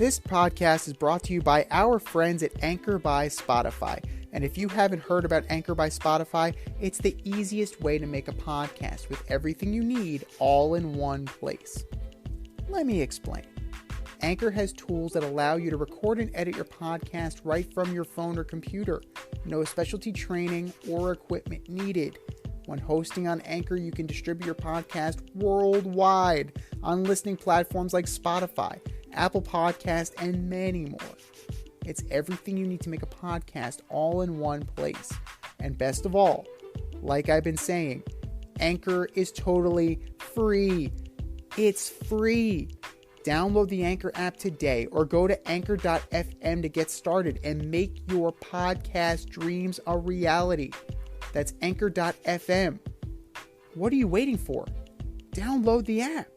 This podcast is brought to you by our friends at Anchor by Spotify. And if you haven't heard about Anchor by Spotify, it's the easiest way to make a podcast with everything you need all in one place. Let me explain. Anchor has tools that allow you to record and edit your podcast right from your phone or computer. No specialty training or equipment needed. When hosting on Anchor, you can distribute your podcast worldwide on listening platforms like Spotify, Apple Podcast, and many more. It's everything you need to make a podcast all in one place. And best of all, like I've been saying, Anchor is totally free. It's free. Download the Anchor app today or go to anchor.fm to get started and make your podcast dreams a reality. That's anchor.fm. What are you waiting for? Download the app.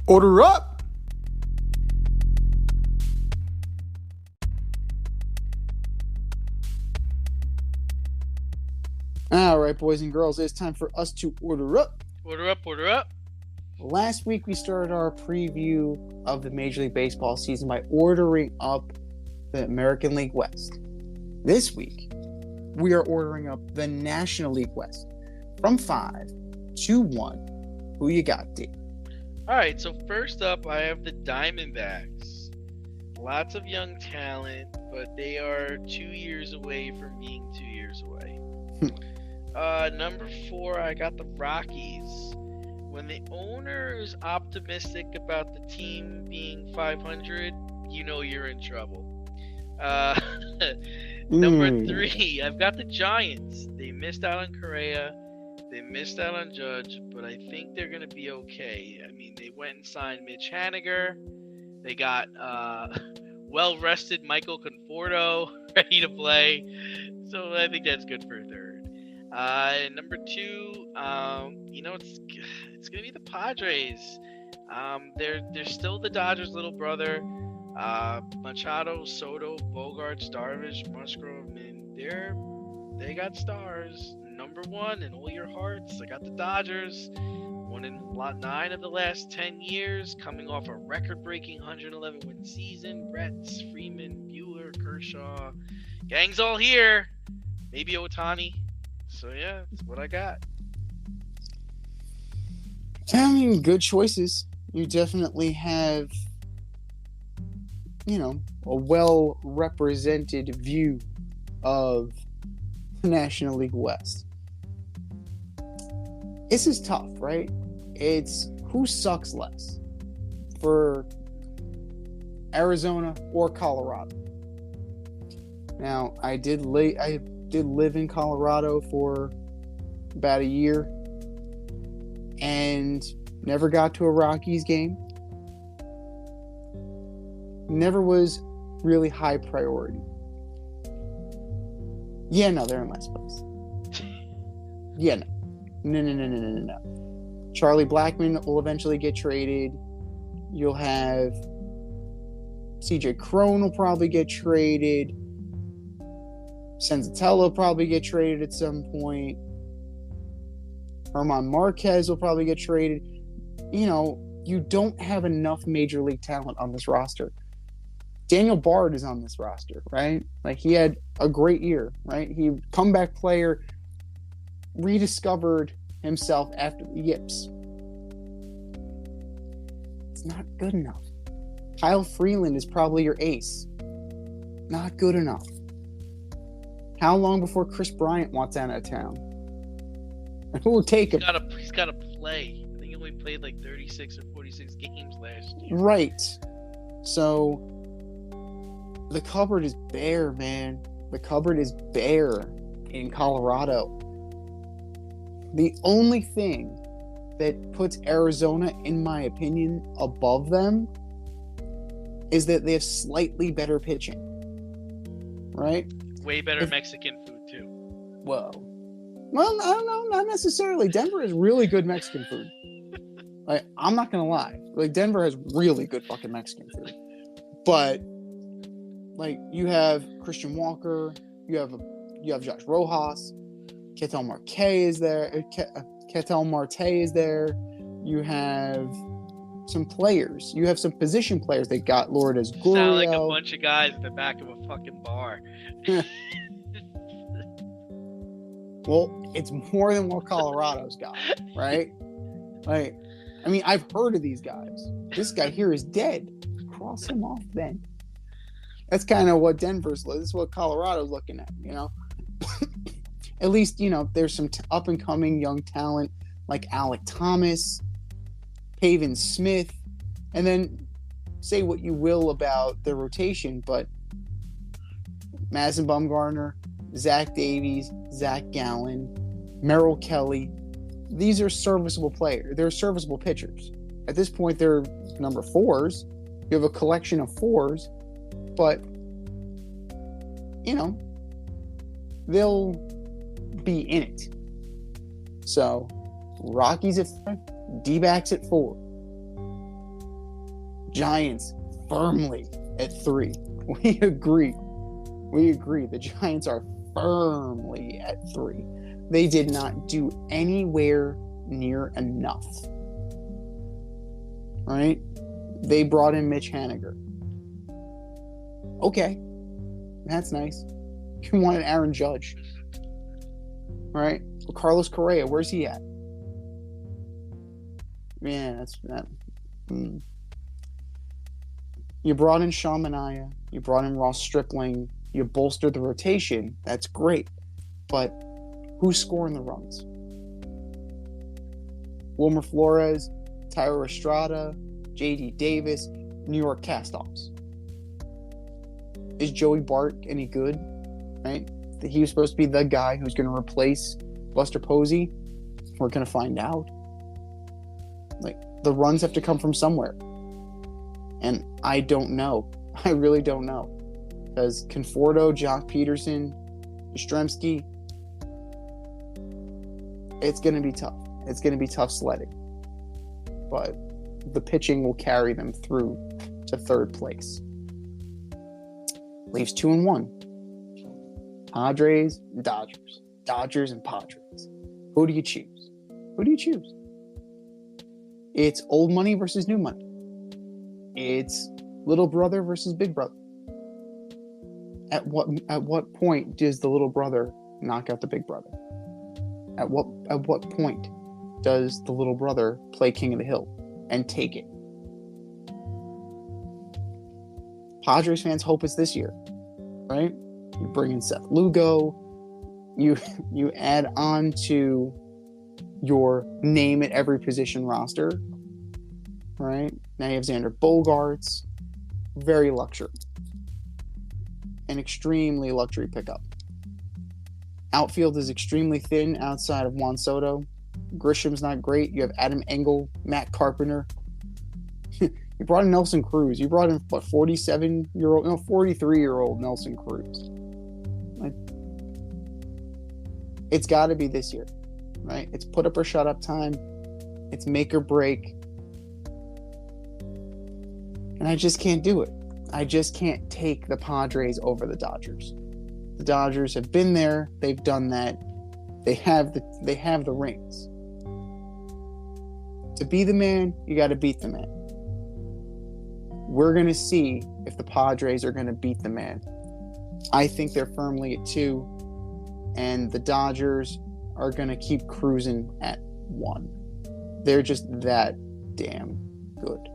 Order up! All right, boys and girls, it's time for us to order up. Order up, order up. Last week, we started our preview of the Major League Baseball season by ordering up the American League West. This week, we are ordering up the National League West from 5 to 1. Who you got, D? All right, so first up, I have the Diamondbacks. Lots of young talent, but they are 2 years away from being 2 years away. Number 4, I got the Rockies. When the owner is optimistic about the team being 500, you know you're in trouble. Number 3, I've got the Giants. They missed out on Correa. They missed out on Judge, but I think they're going to be okay. I mean, they went and signed Mitch Haniger. They got well-rested Michael Conforto ready to play. So I think that's good for a third. Number 2, it's going to be the Padres. They're still the Dodgers' little brother. Machado, Soto, Bogarts, Darvish, Musgrove, they got stars. Number 1 in all your hearts, I got the Dodgers. Won in 9 of the last 10 years, coming off a record-breaking 111-win season. Retz, Freeman, Buehler, Kershaw, gang's all here. Maybe Ohtani. So yeah, that's what I got. I mean, good choices. You definitely have, a well-represented view of the National League West. This is tough, right? It's who sucks less for Arizona or Colorado. Now, I did live in Colorado for about a year and never got to a Rockies game. Never was really high priority. Yeah, no, they're in last place. Yeah, no. No. Charlie Blackmon will eventually get traded. You'll have CJ Cron will probably get traded. Senzatella will probably get traded at some point. Herman Marquez will probably get traded. You don't have enough major league talent on this roster. Daniel Bard is on this roster, right? Like, he had a great year, right? He comeback player, rediscovered himself after the yips. It's not good enough. Kyle Freeland is probably your ace. Not good enough. How long before Chris Bryant wants out of town? Who will take him? He's got to play. I think he only played like 36 or 46 games last year. Right. So the cupboard is bare, man. The cupboard is bare in Colorado. The only thing that puts Arizona, in my opinion, above them is that they have slightly better pitching. Right? Way better Mexican food, too. Well, I don't know. Not necessarily. Denver has really good Mexican food. Like, I'm not going to lie. Like, Denver has really good fucking Mexican food. But, like, you have Christian Walker. You have Josh Rojas. Ketel Marte is there. Ketel Marte is there. You have some players. You have some position players. They got Lourdes Gurriel. Sound like a bunch of guys in the back of a fucking bar. Well, it's more than what Colorado's got, right? Like, I mean, I've heard of these guys. This guy here is dead. Cross him off then. That's kind of what Denver's. This is what Colorado's looking at, you know? At least, you know, there's some up-and-coming young talent like Alec Thomas, Pavin Smith, and then say what you will about their rotation, but Madison Bumgarner, Zach Davies, Zach Gallen, Merrill Kelly, these are serviceable players. They're serviceable pitchers. At this point, they're number 4s. You have a collection of 4s, but, you know, they'll be in it. So, Rockies at 5, D-backs at 4. Giants firmly at 3. We agree. The Giants are firmly at 3. They did not do anywhere near enough. Right? They brought in Mitch Haniger. Okay. That's nice. You wanted Aaron Judge. Right? Well, Carlos Correa, where's he at? Yeah, that's that. You brought in Sean Manaea. You brought in Ross Stripling. You bolstered the rotation. That's great. But who's scoring the runs? Wilmer Flores, Tyler Estrada, J.D. Davis, New York castoffs. Is Joey Bart any good? Right? He was supposed to be the guy who's going to replace Buster Posey. We're going to find out. Like, the runs have to come from somewhere. And I don't know. I really don't know. Because Conforto, Jock Peterson, Yastrzemski, it's going to be tough. It's going to be tough sledding. But the pitching will carry them through to third place. Leaves 2-1. Padres, Dodgers. Dodgers and Padres. Who do you choose? It's old money versus new money. It's little brother versus big brother. At what point does the little brother knock out the big brother? At what point does the little brother play King of the Hill and take it? Padres fans hope it's this year, right? You bring in Seth Lugo, you add on to your name at every position roster, right? Now you have Xander Bogaerts, very luxury. An extremely luxury pickup. Outfield is extremely thin outside of Juan Soto. Grisham's not great. You have Adam Engel, Matt Carpenter. You brought in Nelson Cruz. You brought in, 43-year-old Nelson Cruz. Like, it's got to be this year, right? It's put up or shut up time. It's make or break. And I just can't do it. I just can't take the Padres over the Dodgers. The Dodgers have been there. They've done that. They have the rings. To be the man, you got to beat the man. We're going to see if the Padres are going to beat the man. I think they're firmly at 2, and the Dodgers are going to keep cruising at 1. They're just that damn good,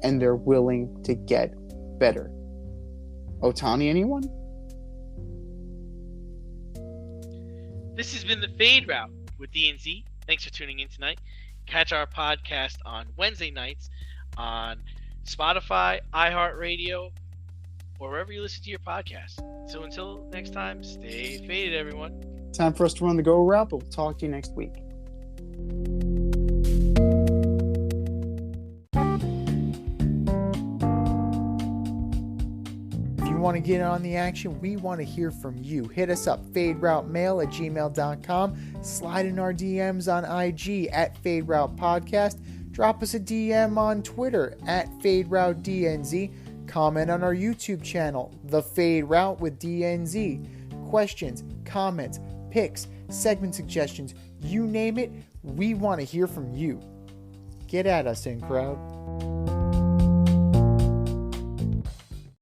and they're willing to get better. Ohtani, anyone? This has been the Fade Route with DNZ. Thanks for tuning in tonight. Catch our podcast on Wednesday nights on Spotify, iHeartRadio, or wherever you listen to your podcast. So until next time, stay faded, everyone. Time for us to run the go route, but we'll talk to you next week. If you want to get on the action, we want to hear from you. Hit us up, faderoutemail@gmail.com. Slide in our DMs on IG at FadeRoutePodcast. Drop us a DM on Twitter at FadeRouteDNZ. Comment on our YouTube channel, The Fade Route with DNZ. Questions, comments, picks, segment suggestions, you name it, we want to hear from you. Get at us, in crowd.